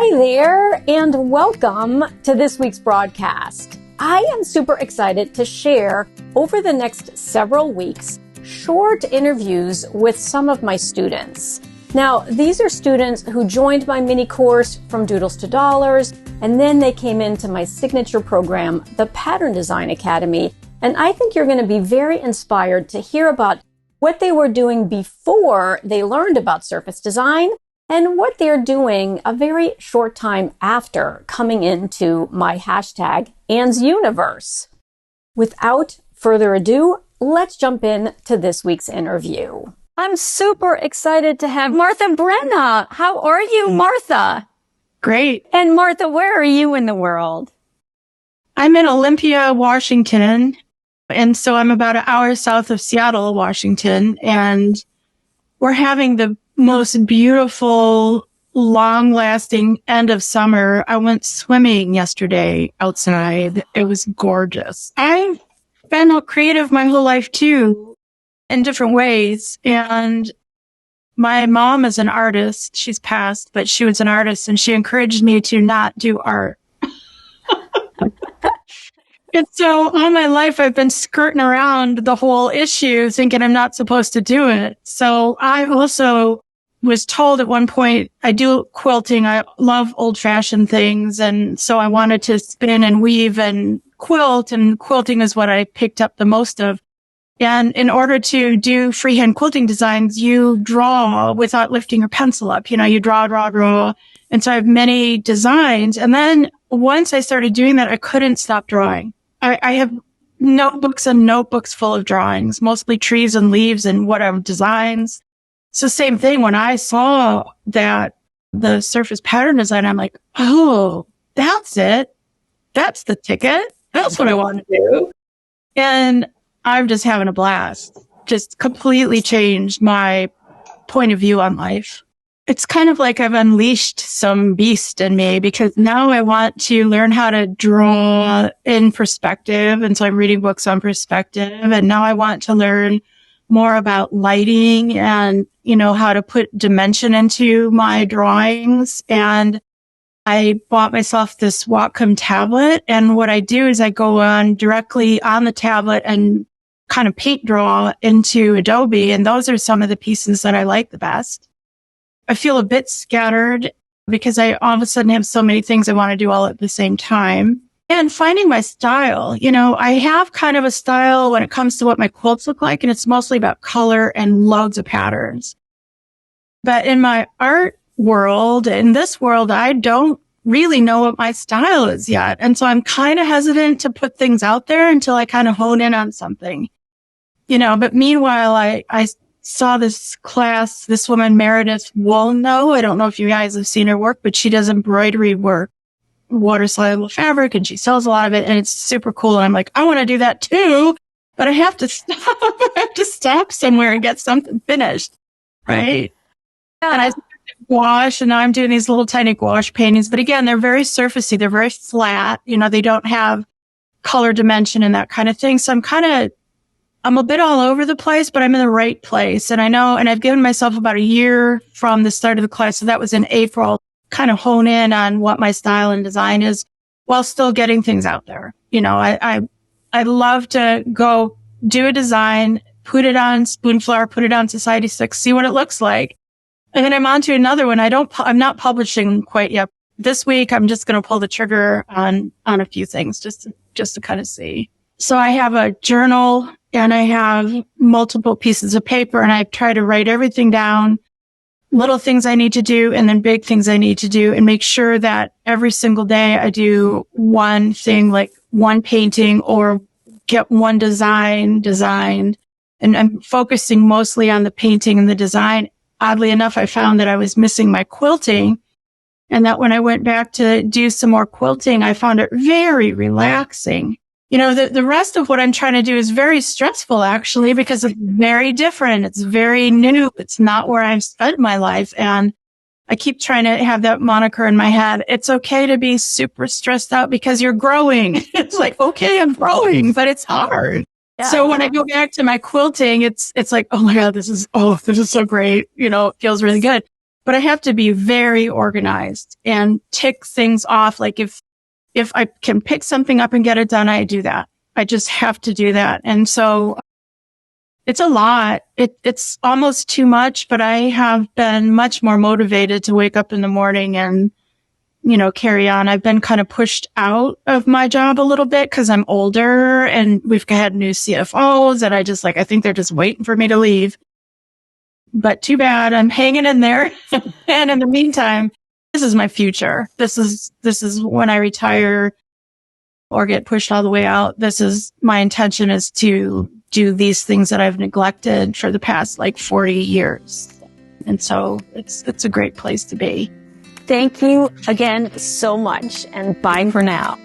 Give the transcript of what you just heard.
Hi there, and welcome to this week's broadcast. I am super excited to share over the next several weeks short interviews with some of my students. Now, these are students who joined my mini course From Doodles to Dollars, and then they came into my signature program, the Pattern Design Academy. And I think you're going to be very inspired to hear about what they were doing before they learned about surface design and what they're doing a very short time after coming into my hashtag Anne's Universe. Without further ado, let's jump in to this week's interview. I'm super excited to have Martha Brenna. How are you, Martha? Great. And Martha, where are you in the world? I'm in Olympia, Washington. And so I'm about an hour south of Seattle, Washington. And we're having the most beautiful, long-lasting end of summer. I went swimming yesterday outside. It was gorgeous. I've been creative my whole life, too, in different ways. And my mom is an artist. She's passed, but she was an artist, and she encouraged me to not do art. And so all my life, I've been skirting around the whole issue, thinking I'm not supposed to do it. So I also was told at one point, I do quilting. I love old-fashioned things. And so I wanted to spin and weave and quilt, and quilting is what I picked up the most of. And in order to do freehand quilting designs, you draw without lifting your pencil up. You know, you draw. And so I have many designs. And then once I started doing that, I couldn't stop drawing. I have notebooks and notebooks full of drawings, mostly trees and leaves and whatever designs. So same thing. When I saw that the surface pattern design, I'm like, oh, that's it. That's the ticket. That's what I want to do. And I'm just having a blast. Just completely changed my point of view on life. It's kind of like I've unleashed some beast in me, because now I want to learn how to draw in perspective. And so I'm reading books on perspective. And now I want to learn more about lighting and, you know, how to put dimension into my drawings. And I bought myself this Wacom tablet. And what I do is I go on directly on the tablet and kind of paint draw into Adobe. And those are some of the pieces that I like the best. I feel a bit scattered because I all of a sudden have so many things I want to do all at the same time. And finding my style, you know, I have kind of a style when it comes to what my quilts look like, and it's mostly about color and loads of patterns. But in my art world, in this world, I don't really know what my style is yet. And so I'm kind of hesitant to put things out there until I kind of hone in on something, you know. But meanwhile, I saw this class, this woman, Meredith Woolnough. I don't know if you guys have seen her work, but she does embroidery work, water soluble fabric, and she sells a lot of it, and it's super cool. And I'm like, I want to do that too, but I have to stop. I have to stop somewhere and get something finished. Right. Yeah. And I gouache, and now I'm doing these little tiny gouache paintings. But again, they're very surfacey. They're very flat. You know, they don't have color dimension and that kind of thing. So I'm a bit all over the place, but I'm in the right place. And I know, and I've given myself about a year from the start of the class. So that was in April, kind of hone in on what my style and design is while still getting things out there. You know, I love to go do a design, put it on Spoonflower, put it on Society 6, see what it looks like. And then I'm on to another one. I'm not publishing quite yet. This week, I'm just going to pull the trigger on a few things just to kind of see. So I have a journal, and I have multiple pieces of paper, and I try to write everything down, little things I need to do, and then big things I need to do, and make sure that every single day I do one thing, like one painting, or get one design designed. And I'm focusing mostly on the painting and the design. Oddly enough, I found that I was missing my quilting, and that when I went back to do some more quilting, I found it very relaxing. You know, the rest of what I'm trying to do is very stressful, actually, because it's very different. It's very new. It's not where I've spent my life. And I keep trying to have that moniker in my head. It's okay to be super stressed out because you're growing. It's like, okay, I'm growing, but it's hard. Yeah. So when I go back to my quilting, it's like, oh my God, this is so great. You know, it feels really good. but I have to be very organized and tick things off. Like if I can pick something up and get it done, I do that. I just have to do that. And so it's a lot. It's almost too much, but I have been much more motivated to wake up in the morning and, carry on. I've been kind of pushed out of my job a little bit because I'm older and we've had new CFOs and I think they're just waiting for me to leave. But too bad, I'm hanging in there. And in the meantime, this is my future. This is when I retire or get pushed all the way out. My intention is to do these things that I've neglected for the past 40 years. And so it's a great place to be. Thank you again so much, and bye for now.